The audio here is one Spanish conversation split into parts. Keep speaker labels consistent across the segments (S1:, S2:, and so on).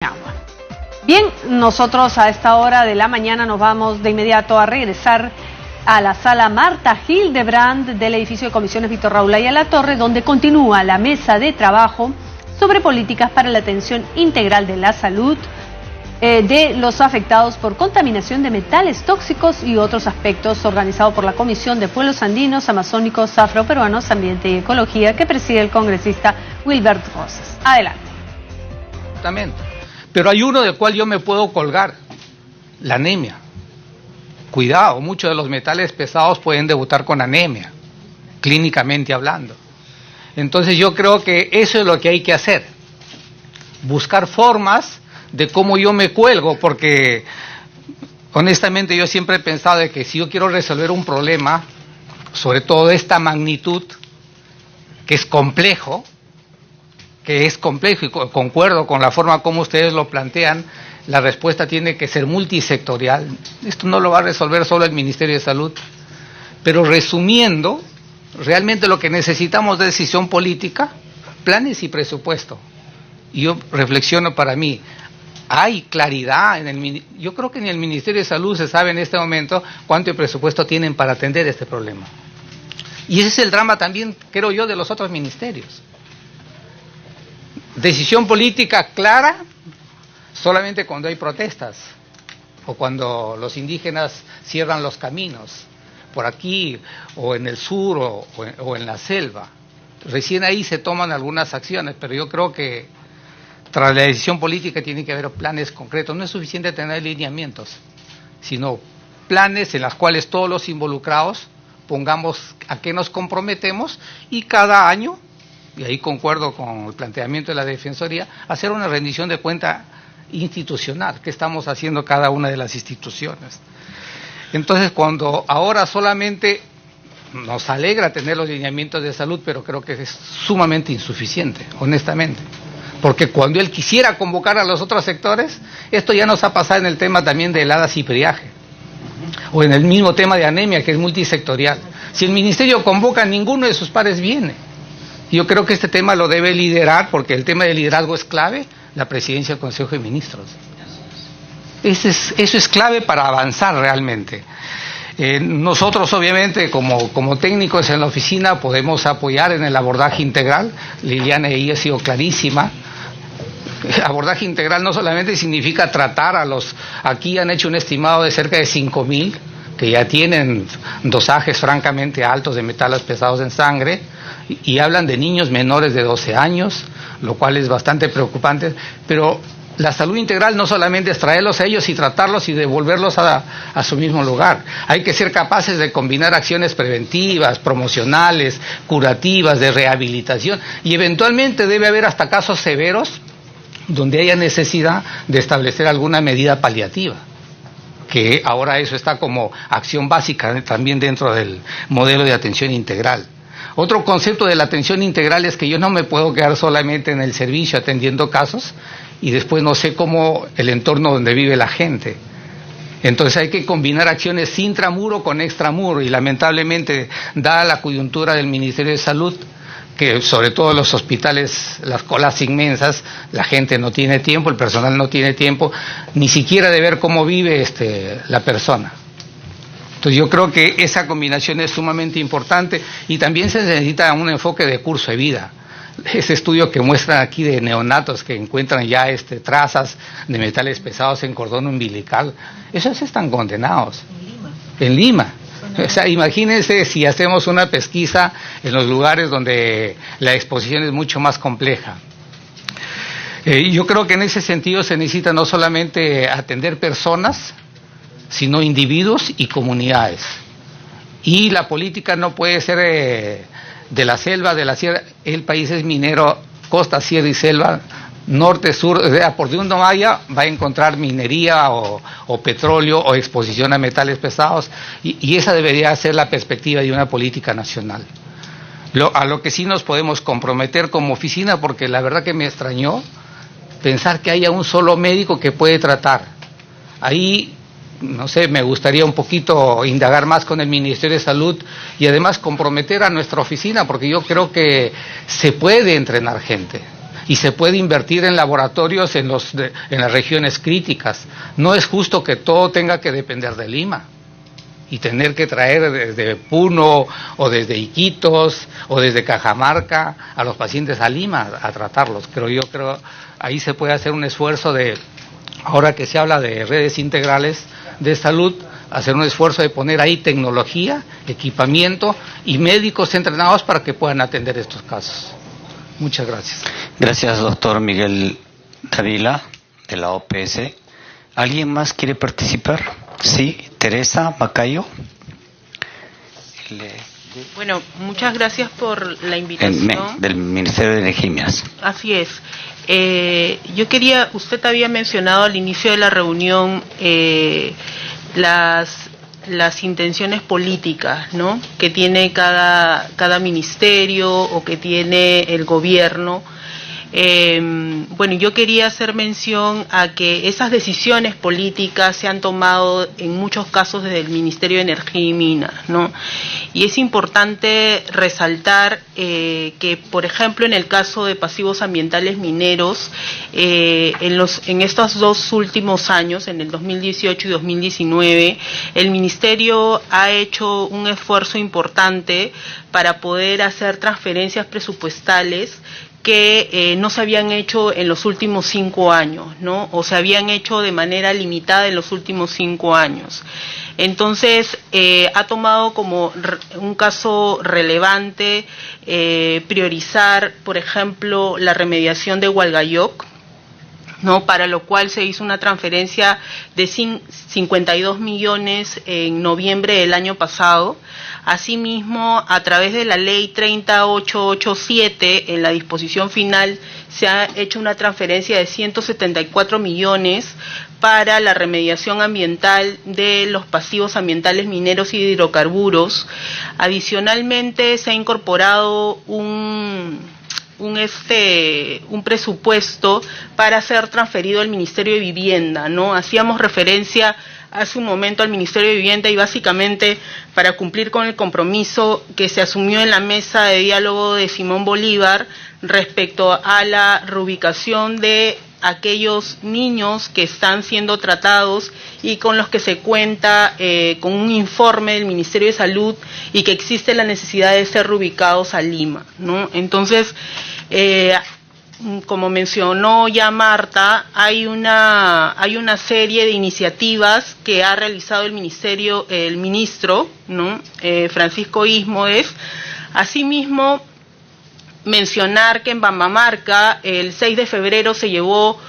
S1: Agua. Bien, nosotros a esta hora de la mañana nos vamos de inmediato a regresar a la sala Marta Hildebrand del edificio de comisiones Víctor Raúl Ayala Torre, donde continúa la mesa de trabajo sobre políticas para la atención integral de la salud de los afectados por contaminación de metales tóxicos y otros aspectos, organizado por la Comisión de Pueblos Andinos, Amazónicos, Afroperuanos, Ambiente y Ecología, que preside el congresista Wilbert Rosas. Adelante.
S2: También. Pero hay uno del cual yo me puedo colgar, la anemia. Cuidado, muchos de los metales pesados pueden debutar con anemia, clínicamente hablando. Entonces yo creo que eso es lo que hay que hacer, buscar formas de cómo yo me cuelgo, porque honestamente yo siempre he pensado de que si yo quiero resolver un problema, sobre todo de esta magnitud, que es complejo, y concuerdo con la forma como ustedes lo plantean, la respuesta tiene que ser multisectorial. Esto no lo va a resolver solo el Ministerio de Salud, pero resumiendo, realmente lo que necesitamos es decisión política, planes y presupuesto. Y yo reflexiono para mí, hay claridad yo creo que ni el Ministerio de Salud se sabe en este momento cuánto presupuesto tienen para atender este problema. Y ese es el drama también, creo yo, de los otros ministerios. Decisión política clara solamente cuando hay protestas o cuando los indígenas cierran los caminos, por aquí o en el sur o en la selva. Recién ahí se toman algunas acciones, pero yo creo que tras la decisión política tiene que haber planes concretos. No es suficiente tener lineamientos, sino planes en los cuales todos los involucrados pongamos a qué nos comprometemos y cada año, y ahí concuerdo con el planteamiento de la Defensoría, hacer una rendición de cuenta institucional, que estamos haciendo cada una de las instituciones. Entonces, cuando ahora solamente nos alegra tener los lineamientos de salud, pero creo que es sumamente insuficiente, honestamente, porque cuando él quisiera convocar a los otros sectores, esto ya nos ha pasado en el tema también de heladas y friaje, o en el mismo tema de anemia, que es multisectorial. Si el ministerio convoca, ninguno de sus pares viene. Yo creo que este tema lo debe liderar, porque el tema del liderazgo es clave, la presidencia del Consejo de Ministros. Eso es clave para avanzar realmente. Nosotros obviamente como técnicos en la oficina podemos apoyar en el abordaje integral. Liliana ahí ha sido clarísima. Abordaje integral no solamente significa tratar aquí han hecho un estimado de cerca de 5,000 que ya tienen dosajes francamente altos de metales pesados en sangre, y hablan de niños menores de 12 años, lo cual es bastante preocupante, pero la salud integral no solamente es traerlos a ellos y tratarlos y devolverlos a su mismo lugar. Hay que ser capaces de combinar acciones preventivas, promocionales, curativas, de rehabilitación, y eventualmente debe haber hasta casos severos donde haya necesidad de establecer alguna medida paliativa, que ahora eso está como acción básica también dentro del modelo de atención integral. Otro concepto de la atención integral es que yo no me puedo quedar solamente en el servicio atendiendo casos y después no sé cómo el entorno donde vive la gente. Entonces hay que combinar acciones intramuro con extramuro, y lamentablemente, dada la coyuntura del Ministerio de Salud, que sobre todo los hospitales, las colas inmensas, la gente no tiene tiempo, el personal no tiene tiempo, ni siquiera de ver cómo vive la persona. Entonces yo creo que esa combinación es sumamente importante, y también se necesita un enfoque de curso de vida. Ese estudio que muestran aquí de neonatos que encuentran ya trazas de metales pesados en cordón umbilical, esos están condenados. En Lima. O sea, imagínense si hacemos una pesquisa en los lugares donde la exposición es mucho más compleja. Yo creo que en ese sentido se necesita no solamente atender personas, sino individuos y comunidades. Y la política no puede ser de la selva, de la sierra. El país es minero, costa, sierra y selva, norte, sur. Por donde uno vaya va a encontrar minería o petróleo o exposición a metales pesados, y esa debería ser la perspectiva de una política nacional. A lo que sí nos podemos comprometer como oficina, porque la verdad que me extrañó pensar que haya un solo médico que puede tratar. Ahí, no sé, me gustaría un poquito indagar más con el Ministerio de Salud y además comprometer a nuestra oficina, porque yo creo que se puede entrenar gente. y se puede invertir en laboratorios en las regiones críticas. No es justo que todo tenga que depender de Lima y tener que traer desde Puno o desde Iquitos o desde Cajamarca a los pacientes a Lima a tratarlos. Yo creo ahí se puede hacer un esfuerzo ahora que se habla de redes integrales de salud, hacer un esfuerzo de poner ahí tecnología, equipamiento y médicos entrenados para que puedan atender estos casos. Muchas gracias.
S3: Gracias, doctor Miguel Dávila, de la OPS. ¿Alguien más quiere participar? Sí, Teresa Macayo.
S4: Bueno, muchas gracias por la invitación.
S3: Del Ministerio de Energías.
S4: Así es. Usted había mencionado al inicio de la reunión las intenciones políticas, ¿no?, que tiene cada ministerio o que tiene el gobierno. Bueno, yo quería hacer mención a que esas decisiones políticas se han tomado en muchos casos desde el Ministerio de Energía y Minas, ¿no? Y es importante resaltar que, por ejemplo, en el caso de pasivos ambientales mineros, en estos 2 últimos años, en el 2018 y 2019, el Ministerio ha hecho un esfuerzo importante para poder hacer transferencias presupuestales que no se habían hecho en los últimos 5 años, ¿no? O se habían hecho de manera limitada en los últimos 5 años. Entonces, ha tomado como un caso relevante priorizar, por ejemplo, la remediación de Hualgayoc, ¿no?, para lo cual se hizo una transferencia de 52 millones en noviembre del año pasado. Asimismo, a través de la ley 30887, en la disposición final, se ha hecho una transferencia de 174 millones para la remediación ambiental de los pasivos ambientales mineros y de hidrocarburos. Adicionalmente, se ha incorporado un presupuesto para ser transferido al Ministerio de Vivienda, ¿no? Hacíamos referencia hace un momento al Ministerio de Vivienda y básicamente para cumplir con el compromiso que se asumió en la mesa de diálogo de Simón Bolívar respecto a la reubicación de aquellos niños que están siendo tratados y con los que se cuenta con un informe del Ministerio de Salud y que existe la necesidad de ser reubicados a Lima, ¿no? Entonces, como mencionó ya Marta, hay una serie de iniciativas que ha realizado el ministro, ¿no?, Francisco Ismoes. Asimismo, mencionar que en Bambamarca el 6 de febrero se llevó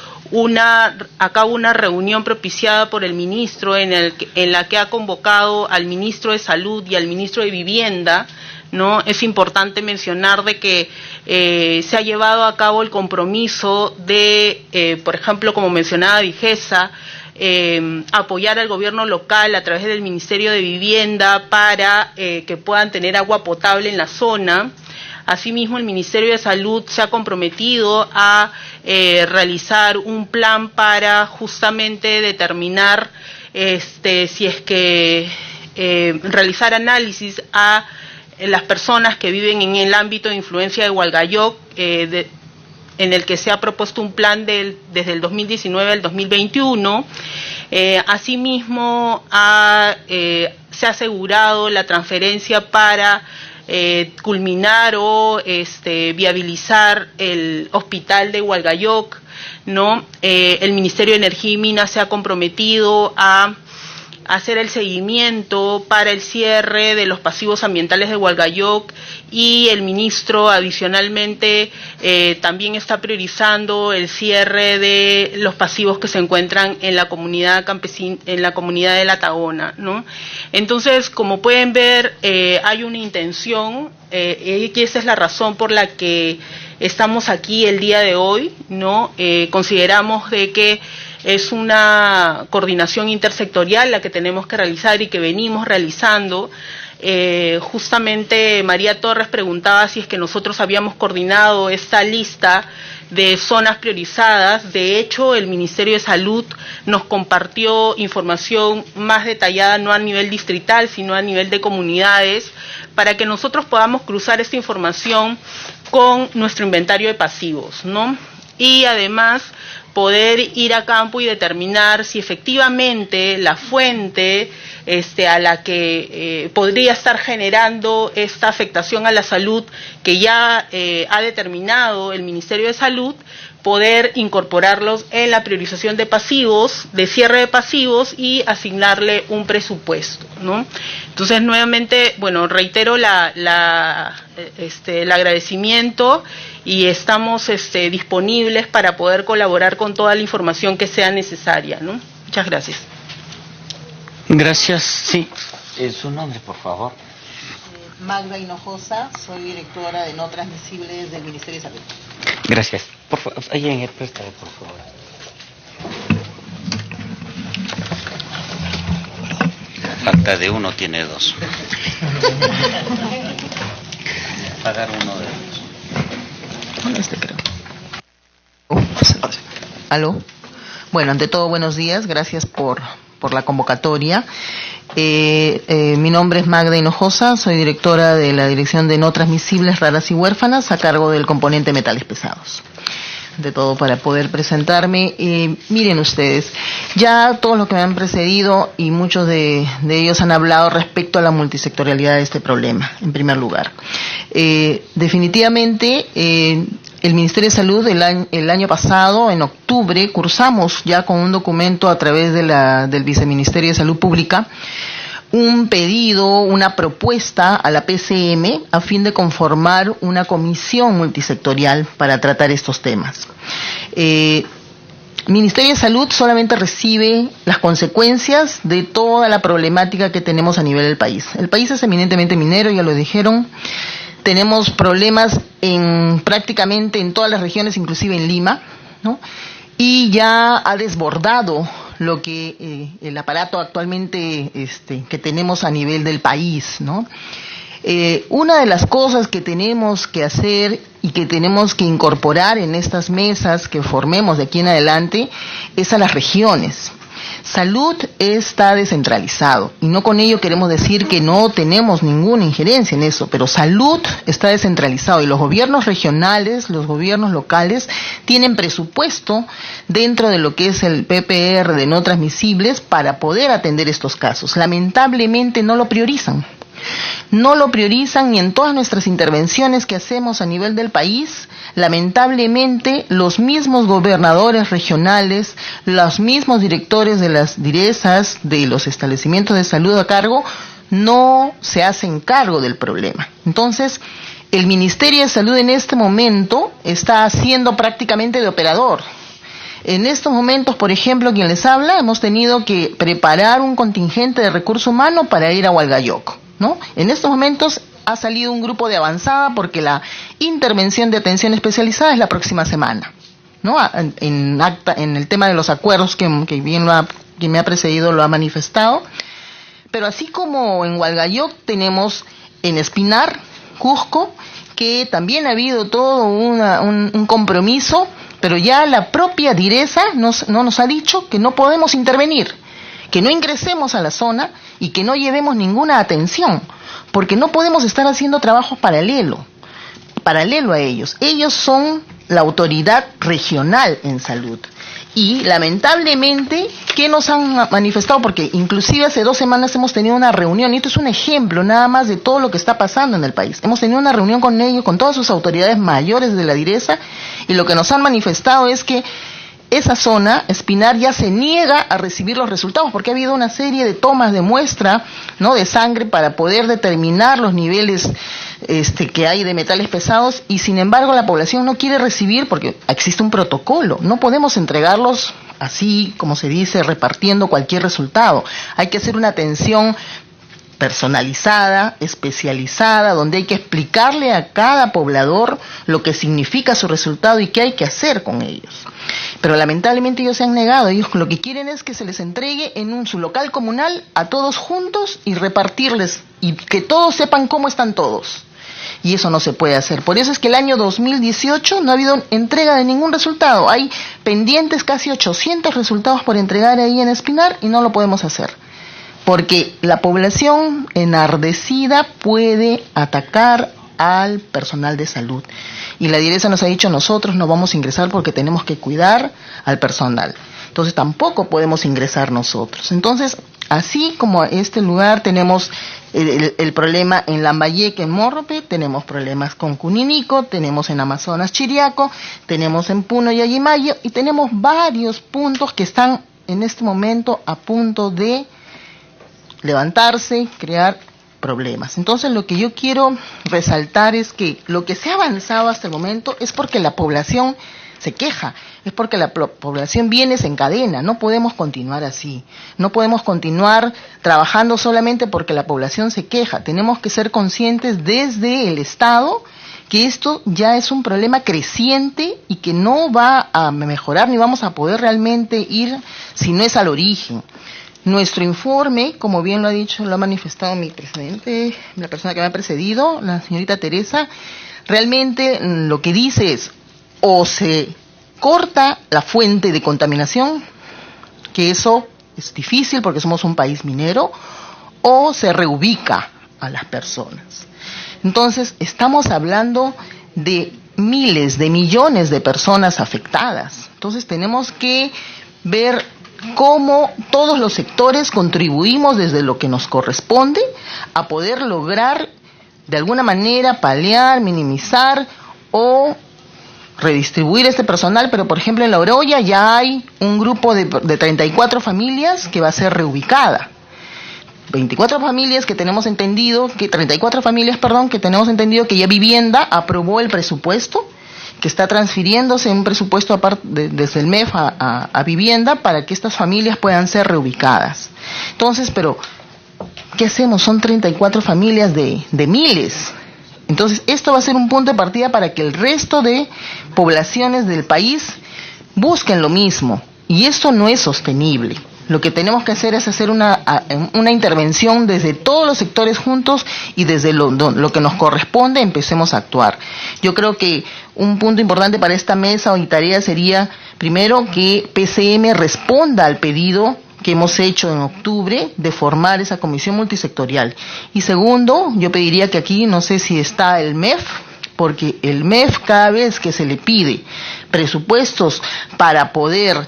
S4: a cabo una reunión propiciada por el ministro en la que ha convocado al ministro de Salud y al ministro de Vivienda, ¿no? Es importante mencionar de que se ha llevado a cabo el compromiso de, por ejemplo, como mencionaba Vigesa, apoyar al gobierno local a través del Ministerio de Vivienda para que puedan tener agua potable en la zona. Asimismo, el Ministerio de Salud se ha comprometido a realizar un plan para justamente determinar si es que realizar análisis a las personas que viven en el ámbito de influencia de Hualgayoc, en el que se ha propuesto un plan desde el 2019 al 2021. Asimismo, se ha asegurado la transferencia para culminar o viabilizar el hospital de Hualgayoc, ¿no? El Ministerio de Energía y Minas se ha comprometido a hacer el seguimiento para el cierre de los pasivos ambientales de Hualgayoc y el ministro adicionalmente también está priorizando el cierre de los pasivos que se encuentran en la comunidad campesina, en la comunidad de La Tagona, ¿no? Entonces, como pueden ver, hay una intención y esa es la razón por la que estamos aquí el día de hoy, ¿no? Consideramos de que es una coordinación intersectorial la que tenemos que realizar y que venimos realizando. Justamente María Torres preguntaba si es que nosotros habíamos coordinado esta lista de zonas priorizadas. De hecho, el Ministerio de Salud nos compartió información más detallada, no a nivel distrital, sino a nivel de comunidades, para que nosotros podamos cruzar esta información con nuestro inventario de pasivos, ¿no? y además poder ir a campo y determinar si efectivamente la fuente a la que podría estar generando esta afectación a la salud que ya ha determinado el Ministerio de Salud, poder incorporarlos en la priorización de pasivos, de cierre de pasivos y asignarle un presupuesto, ¿no? Entonces, nuevamente, bueno, reitero el agradecimiento y estamos disponibles para poder colaborar con toda la información que sea necesaria, ¿no? Muchas gracias.
S3: Gracias. Sí. Su nombre, por favor.
S5: Magda Hinojosa, soy directora de No Transmisibles del Ministerio de Salud.
S3: Gracias. Por favor, ahí en el préstamo, por favor. Falta de uno, tiene dos. Pagar uno de ellos.
S5: Creo. ¿Aló? Bueno, ante todo, buenos días. Gracias por la convocatoria. Mi nombre es Magda Hinojosa, soy directora de la Dirección de No Transmisibles, Raras y Huérfanas, a cargo del componente metales pesados. De todo, para poder presentarme, miren ustedes, ya todos los que me han precedido y muchos de ellos han hablado respecto a la multisectorialidad de este problema, en primer lugar. Definitivamente, el Ministerio de Salud el año pasado, en octubre, cursamos ya con un documento a través del Viceministerio de Salud Pública, un pedido, una propuesta a la PCM a fin de conformar una comisión multisectorial para tratar estos temas. Ministerio de Salud solamente recibe las consecuencias de toda la problemática que tenemos a nivel del país. El país es eminentemente minero, ya lo dijeron. Tenemos problemas prácticamente en todas las regiones, inclusive en Lima, ¿no? Y ya ha desbordado lo que el aparato actualmente que tenemos a nivel del país, ¿no? Una de las cosas que tenemos que hacer y que tenemos que incorporar en estas mesas que formemos de aquí en adelante es a las regiones. Salud está descentralizado y no con ello queremos decir que no tenemos ninguna injerencia en eso, pero salud está descentralizado y los gobiernos regionales, los gobiernos locales tienen presupuesto dentro de lo que es el PPR de no transmisibles para poder atender estos casos. Lamentablemente no lo priorizan. No lo priorizan ni en todas nuestras intervenciones que hacemos a nivel del país. Lamentablemente, los mismos gobernadores regionales, los mismos directores de las direzas, de los establecimientos de salud a cargo, no se hacen cargo del problema. Entonces, el Ministerio de Salud en este momento está haciendo prácticamente de operador. En estos momentos, por ejemplo, quien les habla, hemos tenido que preparar un contingente de recurso humano para ir a Hualgayoco, ¿no? En estos momentos ha salido un grupo de avanzada porque la intervención de atención especializada es la próxima semana, ¿no? En el tema de los acuerdos que bien quien me ha precedido lo ha manifestado, pero así como en Hualgayoc tenemos en Espinar, Cusco, que también ha habido todo un compromiso, pero ya la propia direza no nos ha dicho que no podemos intervenir, que no ingresemos a la zona y que no llevemos ninguna atención, porque no podemos estar haciendo trabajo paralelo a ellos. Ellos son la autoridad regional en salud. Y lamentablemente, ¿qué nos han manifestado? Porque inclusive hace 2 semanas hemos tenido una reunión, y esto es un ejemplo nada más de todo lo que está pasando en el país. Hemos tenido una reunión con ellos, con todas sus autoridades mayores de la direza, y lo que nos han manifestado es que esa zona, Espinar, ya se niega a recibir los resultados porque ha habido una serie de tomas de muestra, ¿no?, de sangre para poder determinar los niveles que hay de metales pesados, y sin embargo la población no quiere recibir porque existe un protocolo. No podemos entregarlos así, como se dice, repartiendo cualquier resultado. Hay que hacer una atención personalizada, especializada, donde hay que explicarle a cada poblador lo que significa su resultado y qué hay que hacer con ellos. Pero lamentablemente ellos se han negado. Ellos lo que quieren es que se les entregue en su local comunal a todos juntos y repartirles, y que todos sepan cómo están todos. Y eso no se puede hacer. Por eso es que el año 2018 no ha habido entrega de ningún resultado. Hay pendientes casi 800 resultados por entregar ahí en Espinar y no lo podemos hacer. Porque la población enardecida puede atacar al personal de salud. Y la direza nos ha dicho, nosotros no vamos a ingresar porque tenemos que cuidar al personal. Entonces tampoco podemos ingresar nosotros. Entonces, así como este lugar tenemos el problema en Lambayeque, en Morrope, tenemos problemas con Cuninico, tenemos en Amazonas Chiriaco, tenemos en Puno y Ayimayo, y tenemos varios puntos que están en este momento a punto de levantarse, crear problemas. Entonces lo que yo quiero resaltar es que lo que se ha avanzado hasta el momento es porque la población se queja, es porque la población viene, se encadena. No podemos continuar así, no podemos continuar trabajando solamente porque la población se queja. Tenemos que ser conscientes desde el Estado que esto ya es un problema creciente y que no va a mejorar ni vamos a poder realmente ir si no es al origen. Nuestro informe, como bien lo ha dicho, lo ha manifestado mi presidente, la persona que me ha precedido, la señorita Teresa, realmente lo que dice es, o se corta la fuente de contaminación, que eso es difícil porque somos un país minero, o se reubica a las personas. Entonces, estamos hablando de miles, de millones de personas afectadas. Entonces, tenemos que ver cómo todos los sectores contribuimos desde lo que nos corresponde a poder lograr de alguna manera paliar, minimizar o redistribuir este personal. Pero por ejemplo en La Oroya ya hay un grupo de 34 familias que va a ser reubicada. 24 familias que tenemos entendido, 34 familias, perdón, que tenemos entendido que ya Vivienda aprobó el presupuesto, que está transfiriéndose un presupuesto aparte desde el MEF a Vivienda para que estas familias puedan ser reubicadas. Entonces, pero, ¿qué hacemos? Son 34 familias de miles. Entonces, esto va a ser un punto de partida para que el resto de poblaciones del país busquen lo mismo. Y esto no es sostenible. Lo que tenemos que hacer es hacer una intervención desde todos los sectores juntos y desde lo que nos corresponde empecemos a actuar. Yo creo que un punto importante para esta mesa y tarea sería, primero, que PCM responda al pedido que hemos hecho en octubre de formar esa comisión multisectorial. Y segundo, yo pediría que aquí, no sé si está el MEF, porque el MEF cada vez que se le pide presupuestos para poder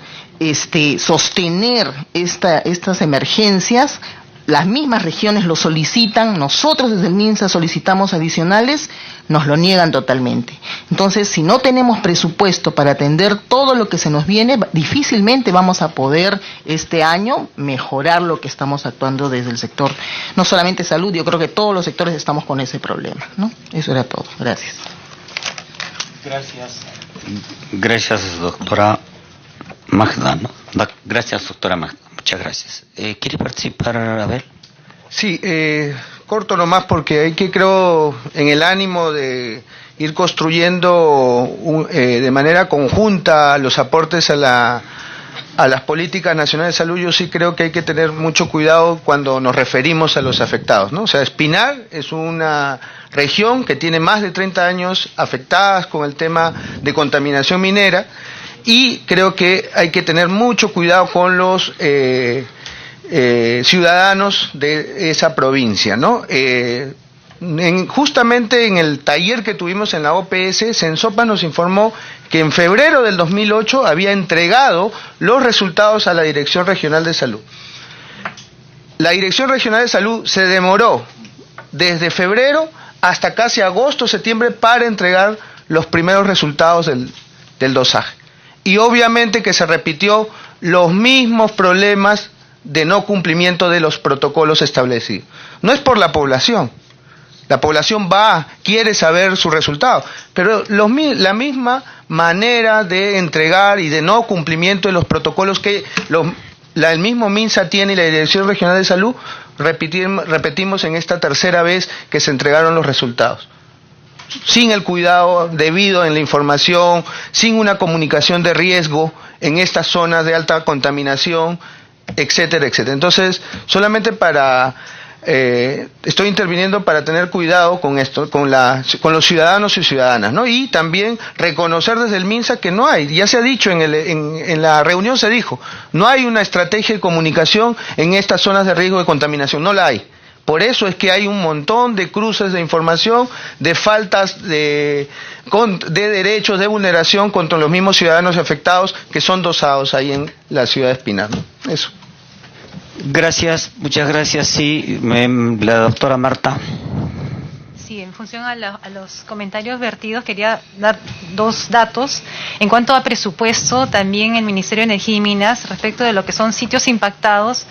S5: sostener estas emergencias, las mismas regiones lo solicitan, nosotros desde el MINSA solicitamos adicionales, nos lo niegan totalmente. Entonces, si no tenemos presupuesto para atender todo lo que se nos viene, difícilmente vamos a poder este año mejorar lo que estamos actuando desde el sector, no solamente salud, yo creo que todos los sectores estamos con ese problema, ¿no? Eso era todo. Gracias.
S3: Gracias, doctora Magda, ¿no? Gracias, doctora Magda. Muchas gracias. ¿Quiere participar, Abel?
S6: Sí, corto nomás porque hay que, creo, en el ánimo de ir construyendo de manera conjunta los aportes a las políticas nacionales de salud. Yo sí creo que hay que tener mucho cuidado cuando nos referimos a los afectados, ¿no? O sea, Espinar es una región que tiene más de 30 años afectadas con el tema de contaminación minera. Y creo que hay que tener mucho cuidado con los ciudadanos de esa provincia, ¿no? Justamente en el taller que tuvimos en la OPS, Sensopa nos informó que en febrero del 2008 había entregado los resultados a la Dirección Regional de Salud. La Dirección Regional de Salud se demoró desde febrero hasta casi agosto, septiembre para entregar los primeros resultados del dosaje. Y obviamente que se repitió los mismos problemas de no cumplimiento de los protocolos establecidos. No es por la población quiere saber su resultado, pero la misma manera de entregar y de no cumplimiento de los protocolos que el mismo MINSA tiene y la Dirección Regional de Salud, repetimos en esta tercera vez que se entregaron los resultados. Sin el cuidado debido en la información, sin una comunicación de riesgo en estas zonas de alta contaminación, etcétera, etcétera. Entonces, solamente estoy interviniendo para tener cuidado con esto, con los ciudadanos y ciudadanas, ¿no? Y también reconocer desde el MINSA que no hay, ya se ha dicho en la reunión se dijo, no hay una estrategia de comunicación en estas zonas de riesgo de contaminación, no la hay. Por eso es que hay un montón de cruces de información, de faltas de derechos, de vulneración contra los mismos ciudadanos afectados que son dosados ahí en la ciudad de Espinar, ¿no? Eso.
S3: Gracias, muchas gracias. Sí, la doctora Marta.
S7: Sí, en función a los comentarios vertidos, quería dar dos datos. En cuanto a presupuesto, también el Ministerio de Energía y Minas, respecto de lo que son sitios impactados,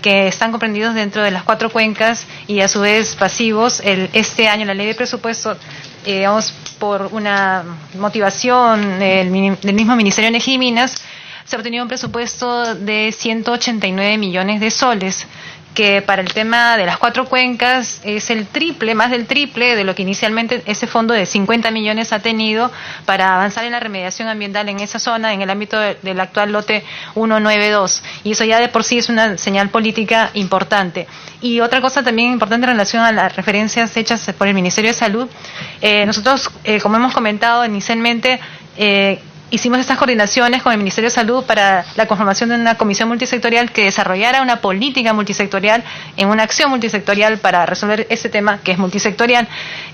S7: que están comprendidos dentro de las 4 cuencas y a su vez pasivos, este año la ley de presupuesto, digamos, por una motivación del mismo Ministerio de Energía y Minas, se ha obtenido un presupuesto de 189 millones de soles, que para el tema de las 4 cuencas es el triple, más del triple de lo que inicialmente ese fondo de 50 millones ha tenido para avanzar en la remediación ambiental en esa zona, en el ámbito del actual lote 192. Y eso ya de por sí es una señal política importante. Y otra cosa también importante en relación a las referencias hechas por el Ministerio de Salud, nosotros, como hemos comentado inicialmente, hicimos estas coordinaciones con el Ministerio de Salud para la conformación de una comisión multisectorial que desarrollara una política multisectorial en una acción multisectorial para resolver ese tema que es multisectorial.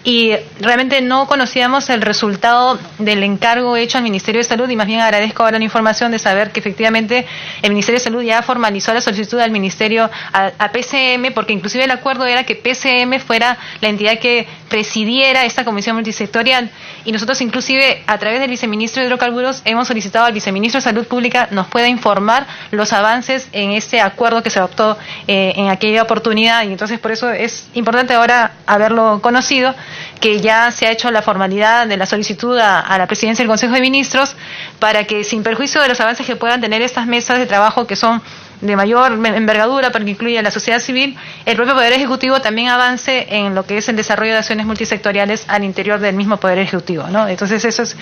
S7: Y realmente no conocíamos el resultado del encargo hecho al Ministerio de Salud y más bien agradezco ahora la información de saber que efectivamente el Ministerio de Salud ya formalizó la solicitud al Ministerio, a PCM, porque inclusive el acuerdo era que PCM fuera la entidad que presidiera esta comisión multisectorial. Y nosotros inclusive a través del viceministro de Hidrocarburos hemos solicitado al viceministro de Salud Pública nos pueda informar los avances en este acuerdo que se adoptó en aquella oportunidad, y entonces por eso es importante ahora haberlo conocido, que ya se ha hecho la formalidad de la solicitud a la presidencia del Consejo de Ministros para que, sin perjuicio de los avances que puedan tener estas mesas de trabajo que son de mayor envergadura, pero que incluye a la sociedad civil, el propio Poder Ejecutivo también avance en lo que es el desarrollo de acciones multisectoriales al interior del mismo Poder Ejecutivo, ¿no? Entonces eso es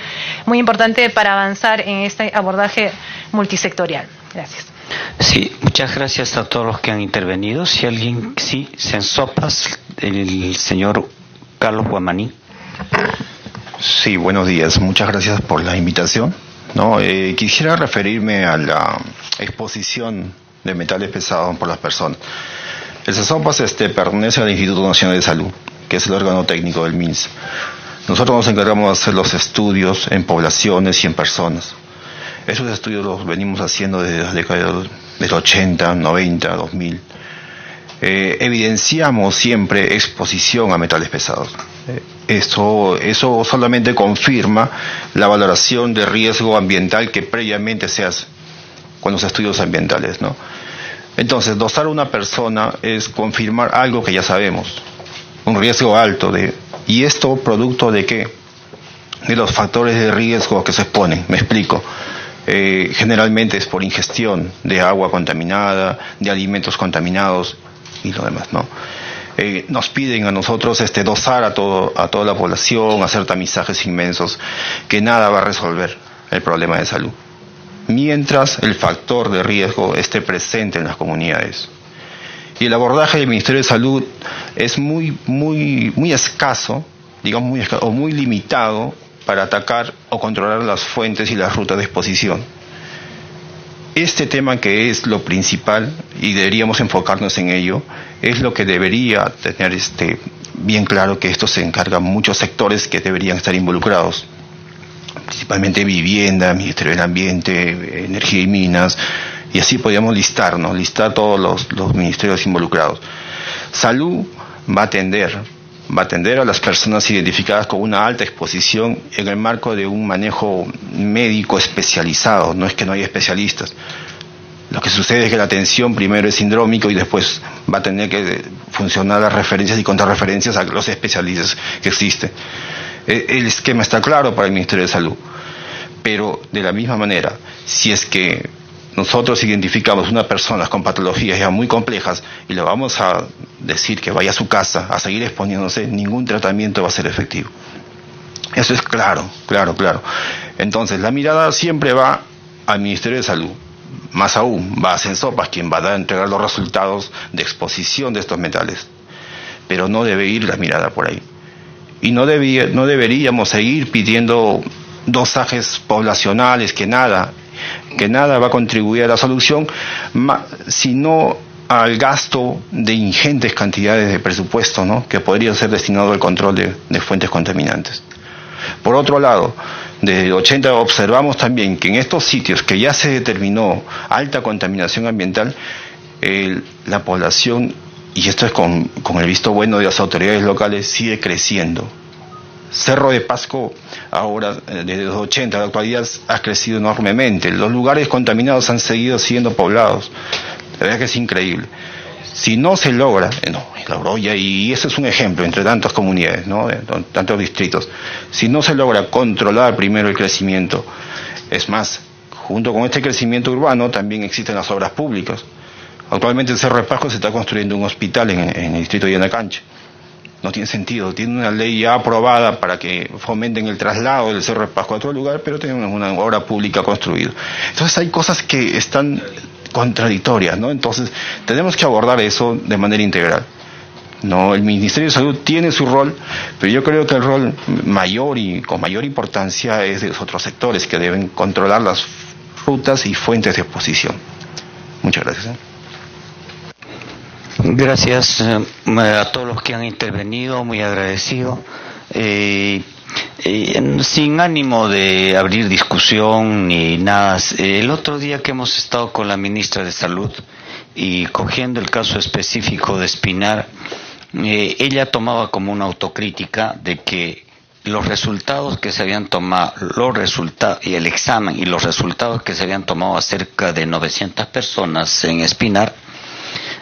S7: muy importante para avanzar en este abordaje multisectorial. Gracias.
S3: Sí, muchas gracias a todos los que han intervenido. Si alguien, sí, Sensopas, el señor Carlos Guamaní.
S8: Sí, buenos días. Muchas gracias por la invitación. No, quisiera referirme a la exposición de metales pesados por las personas. El Sensopas pertenece al Instituto Nacional de Salud, que es el órgano técnico del MINS. Nosotros nos encargamos de hacer los estudios en poblaciones y en personas. Esos estudios los venimos haciendo desde las décadas del 80, 90, 2000. Evidenciamos siempre exposición a metales pesados. Eso solamente confirma la valoración de riesgo ambiental que previamente se hace con los estudios ambientales, ¿no? Entonces, dosar a una persona es confirmar algo que ya sabemos, un riesgo alto ¿y esto producto de qué? De los factores de riesgo que se exponen. Me explico. Generalmente es por ingestión de agua contaminada, de alimentos contaminados y lo demás, ¿no? Nos piden a nosotros dosar a toda la población, hacer tamizajes inmensos, que nada va a resolver el problema de salud, mientras el factor de riesgo esté presente en las comunidades. Y el abordaje del Ministerio de Salud es muy escaso, digamos muy escaso, o muy limitado para atacar o controlar las fuentes y las rutas de exposición. Este tema, que es lo principal y deberíamos enfocarnos en ello, es lo que debería tener bien claro, que esto se encargan muchos sectores que deberían estar involucrados, principalmente vivienda, Ministerio del Ambiente, Energía y Minas, y así podríamos listar todos los ministerios involucrados. Salud va a atender a las personas identificadas con una alta exposición en el marco de un manejo médico especializado. No es que no haya especialistas. Lo que sucede es que la atención primero es sindrómico y después va a tener que funcionar las referencias y contrarreferencias a los especialistas que existen. El esquema está claro para el Ministerio de Salud, pero de la misma manera, si es que nosotros identificamos una persona con patologías ya muy complejas y le vamos a decir que vaya a su casa a seguir exponiéndose, ningún tratamiento va a ser efectivo. Eso es claro. Entonces, la mirada siempre va al Ministerio de Salud. Más aún, va a Sensopas, quien va a entregar los resultados de exposición de estos metales. Pero no debe ir la mirada por ahí. Y no deberíamos seguir pidiendo dosajes poblacionales, que nada va a contribuir a la solución, si no al gasto de ingentes cantidades de presupuesto, ¿no?, que podría ser destinado al control de fuentes contaminantes. Por otro lado, desde 80 observamos también que en estos sitios que ya se determinó alta contaminación ambiental, la población, y esto es con el visto bueno de las autoridades locales, sigue creciendo. Cerro de Pasco ahora, desde los 80 a la actualidad, ha crecido enormemente. Los lugares contaminados han seguido siendo poblados. La verdad que es increíble. Si no se logra, la Oroya, y ese es un ejemplo entre tantas comunidades, ¿no?, tantos distritos, si no se logra controlar primero el crecimiento, es más, junto con este crecimiento urbano también existen las obras públicas. Actualmente en Cerro de Pasco se está construyendo un hospital en el distrito de Yanacanche. No tiene sentido, tiene una ley ya aprobada para que fomenten el traslado del Cerro de Pasco a otro lugar, pero tenemos una obra pública construida. Entonces hay cosas que están contradictorias, ¿no? Entonces tenemos que abordar eso de manera integral. No, el Ministerio de Salud tiene su rol, pero yo creo que el rol mayor y con mayor importancia es de los otros sectores que deben controlar las rutas y fuentes de exposición. Muchas gracias.
S3: Gracias a todos los que han intervenido, muy agradecido. Sin ánimo de abrir discusión ni nada, el otro día que hemos estado con la ministra de Salud y cogiendo el caso específico de Espinar, ella tomaba como una autocrítica de que los resultados que se habían tomado, y el examen y los resultados que se habían tomado a cerca de 900 personas en Espinar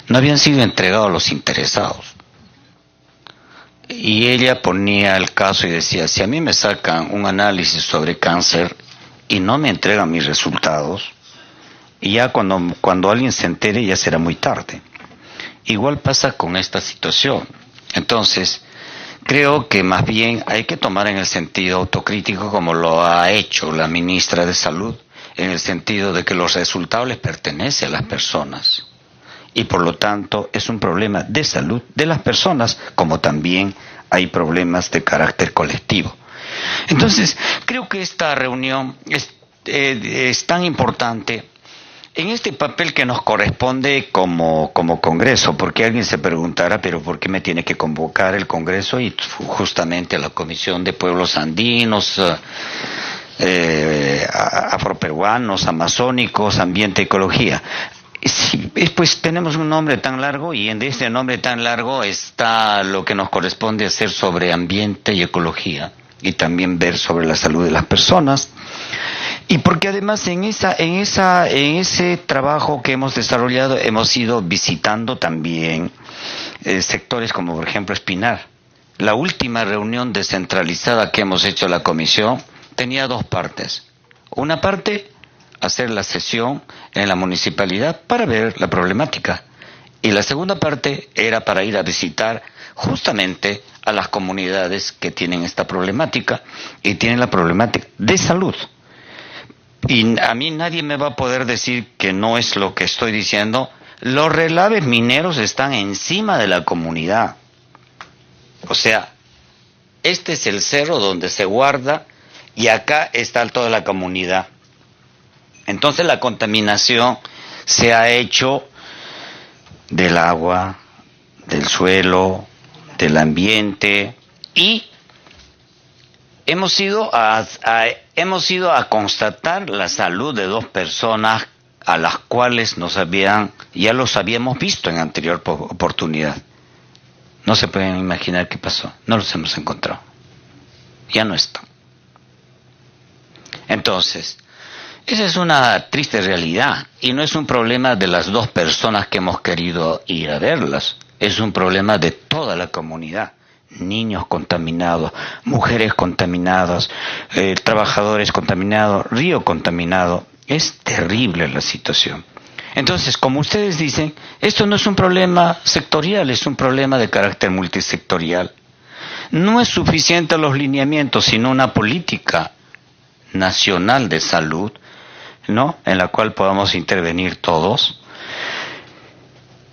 S3: no habían sido entregados a los interesados. Y ella ponía el caso y decía, si a mí me sacan un análisis sobre cáncer y no me entregan mis resultados, y ya cuando alguien se entere ya será muy tarde. Igual pasa con esta situación. Entonces, creo que más bien hay que tomar en el sentido autocrítico como lo ha hecho la ministra de Salud, en el sentido de que los resultados les pertenecen a las personas. Y por lo tanto es un problema de salud de las personas, como también hay problemas de carácter colectivo. Entonces, creo que esta reunión es tan importante en este papel que nos corresponde como Congreso, porque alguien se preguntará, pero ¿por qué me tiene que convocar el Congreso y justamente a la Comisión de Pueblos Andinos, afroperuanos, amazónicos, ambiente, ecología? Sí, pues tenemos un nombre tan largo y en este nombre tan largo está lo que nos corresponde hacer sobre ambiente y ecología y también ver sobre la salud de las personas. Y porque además en ese trabajo que hemos desarrollado hemos ido visitando también sectores como por ejemplo Espinar. La última reunión descentralizada que hemos hecho la comisión tenía dos partes. Una parte, hacer la sesión en la municipalidad para ver la problemática. Y la segunda parte era para ir a visitar justamente a las comunidades que tienen esta problemática y tienen la problemática de salud. Y a mí nadie me va a poder decir que no es lo que estoy diciendo. Los relaves mineros están encima de la comunidad. O sea, este es el cerro donde se guarda y acá está toda la comunidad. Entonces la contaminación se ha hecho del agua, del suelo, del ambiente y hemos ido a constatar la salud de dos personas a las cuales ya los habíamos visto en anterior oportunidad. No se pueden imaginar qué pasó, no los hemos encontrado. Ya no están. Entonces, esa es una triste realidad y no es un problema de las dos personas que hemos querido ir a verlas, es un problema de toda la comunidad. Niños contaminados, mujeres contaminadas, trabajadores contaminados, río contaminado. Es terrible la situación. Entonces, como ustedes dicen, esto no es un problema sectorial, es un problema de carácter multisectorial. No es suficiente los lineamientos, sino una política nacional de salud, ¿no?, en la cual podamos intervenir todos.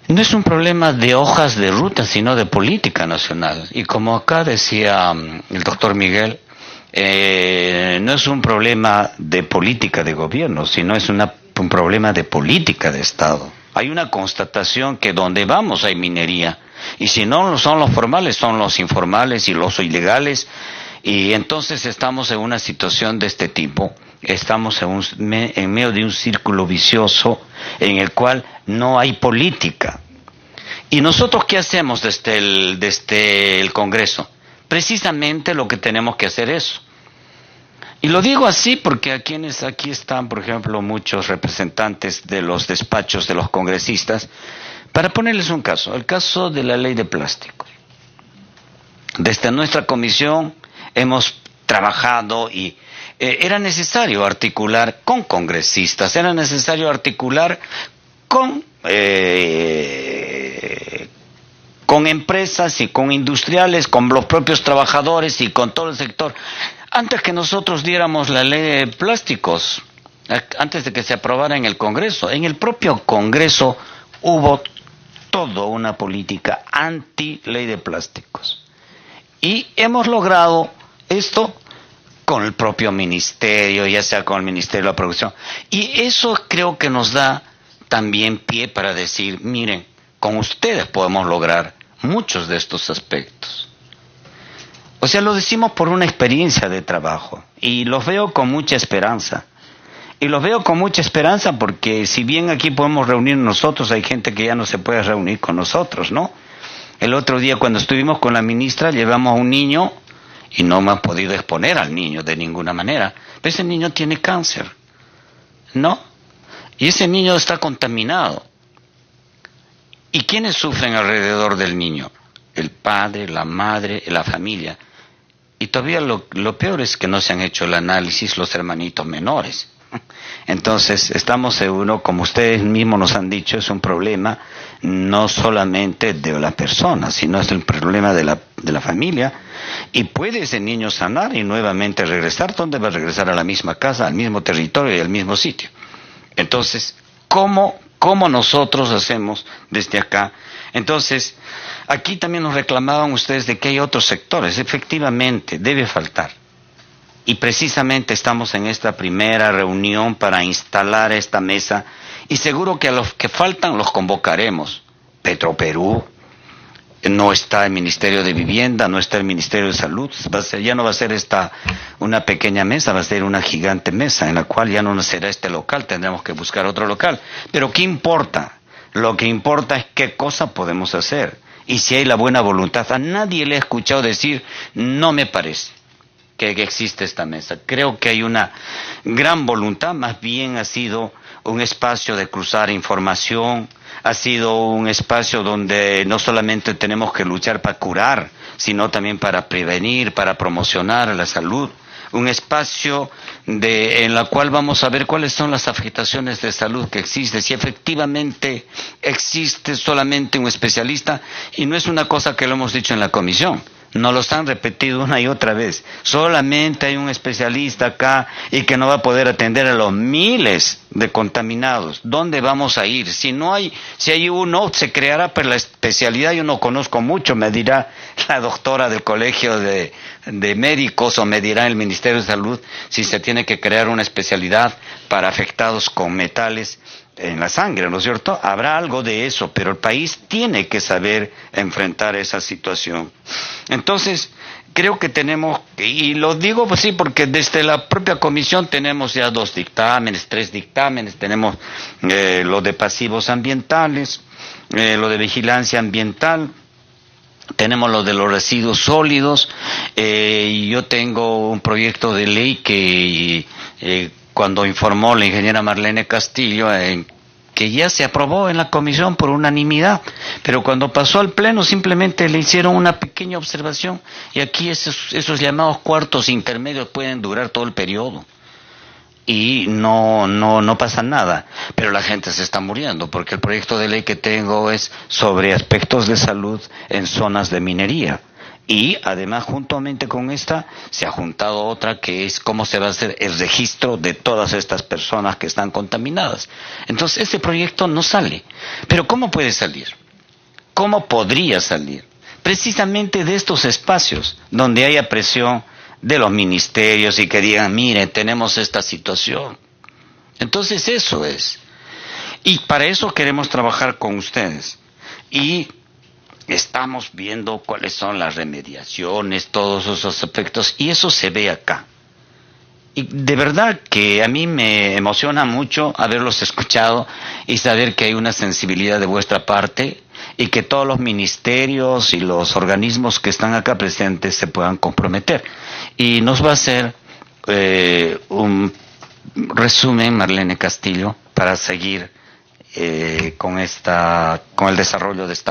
S3: No es un problema de hojas de ruta, sino de política nacional. Y como acá decía el doctor Miguel, no es un problema de política de gobierno, sino es un problema de política de Estado. Hay una constatación que donde vamos hay minería. Y si no son los formales, son los informales y los ilegales. Y entonces estamos en una situación de este tipo. Estamos en medio de un círculo vicioso en el cual no hay política. ¿Y nosotros qué hacemos desde el Congreso? Precisamente lo que tenemos que hacer es. Y lo digo así porque aquí están, por ejemplo, muchos representantes de los despachos de los congresistas, para ponerles un caso, el caso de la ley de plástico. Desde nuestra comisión hemos trabajado y era necesario articular con congresistas, era necesario articular con empresas y con industriales, con los propios trabajadores y con todo el sector. Antes que nosotros diéramos la ley de plásticos, antes de que se aprobara en el Congreso, en el propio Congreso hubo toda una política anti-ley de plásticos. Y hemos logrado esto con el propio ministerio, ya sea con el Ministerio de la Producción. Y eso creo que nos da también pie para decir, miren, con ustedes podemos lograr muchos de estos aspectos. O sea, lo decimos por una experiencia de trabajo y los veo con mucha esperanza. Y los veo con mucha esperanza porque si bien aquí podemos reunir nosotros, hay gente que ya no se puede reunir con nosotros, ¿no? El otro día cuando estuvimos con la ministra llevamos a un niño y no me han podido exponer al niño de ninguna manera. Pero ese niño tiene cáncer, ¿no? Y ese niño está contaminado. ¿Y quiénes sufren alrededor del niño? El padre, la madre, la familia. Y todavía lo peor es que no se han hecho el análisis los hermanitos menores. Entonces, estamos seguros, como ustedes mismos nos han dicho, es un problema no solamente de la persona, sino es el problema de la familia. Y puede ese niño sanar y nuevamente regresar. ¿Dónde va a regresar? A la misma casa, al mismo territorio y al mismo sitio. Entonces, ¿cómo nosotros hacemos desde acá? Entonces, aquí también nos reclamaban ustedes de que hay otros sectores. Efectivamente, debe faltar. Y precisamente estamos en esta primera reunión para instalar esta mesa y seguro que a los que faltan los convocaremos. Petroperú, no está el Ministerio de Vivienda, no está el Ministerio de Salud, ya no va a ser una pequeña mesa, va a ser una gigante mesa en la cual ya no será este local, tendremos que buscar otro local. Pero ¿qué importa? Lo que importa es qué cosa podemos hacer y si hay la buena voluntad. A nadie le he escuchado decir, no me parece que existe esta mesa. Creo que hay una gran voluntad, más bien ha sido un espacio de cruzar información, ha sido un espacio donde no solamente tenemos que luchar para curar, sino también para prevenir, para promocionar la salud. Un espacio en la cual vamos a ver cuáles son las afectaciones de salud que existen, si efectivamente existe solamente un especialista, y no es una cosa que lo hemos dicho en la comisión. Nos los han repetido una y otra vez. Solamente hay un especialista acá y que no va a poder atender a los miles de contaminados. ¿Dónde vamos a ir? Si hay uno, se creará por la especialidad. Yo no conozco mucho, me dirá la doctora del colegio de médicos o me dirá el Ministerio de Salud si se tiene que crear una especialidad para afectados con metales en la sangre, ¿no es cierto? Habrá algo de eso, pero el país tiene que saber enfrentar esa situación. Entonces, creo que tenemos, y lo digo pues sí, porque desde la propia comisión tenemos ya 3 dictámenes, tenemos lo de pasivos ambientales, lo de vigilancia ambiental, tenemos lo de los residuos sólidos, yo tengo un proyecto de ley que cuando informó la ingeniera Marlene Castillo, que ya se aprobó en la comisión por unanimidad, pero cuando pasó al pleno simplemente le hicieron una pequeña observación, y aquí esos llamados cuartos intermedios pueden durar todo el periodo, y no pasa nada, pero la gente se está muriendo, porque el proyecto de ley que tengo es sobre aspectos de salud en zonas de minería. Y además, juntamente con esta, se ha juntado otra que es cómo se va a hacer el registro de todas estas personas que están contaminadas. Entonces, ese proyecto no sale. Pero ¿cómo puede salir? ¿Cómo podría salir? Precisamente de estos espacios donde haya presión de los ministerios y que digan, miren, tenemos esta situación. Entonces, eso es. Y para eso queremos trabajar con ustedes. Y estamos viendo cuáles son las remediaciones, todos esos efectos, y eso se ve acá. Y de verdad que a mí me emociona mucho haberlos escuchado y saber que hay una sensibilidad de vuestra parte y que todos los ministerios y los organismos que están acá presentes se puedan comprometer. Y nos va a hacer un resumen Marlene Castillo para seguir con el desarrollo de esta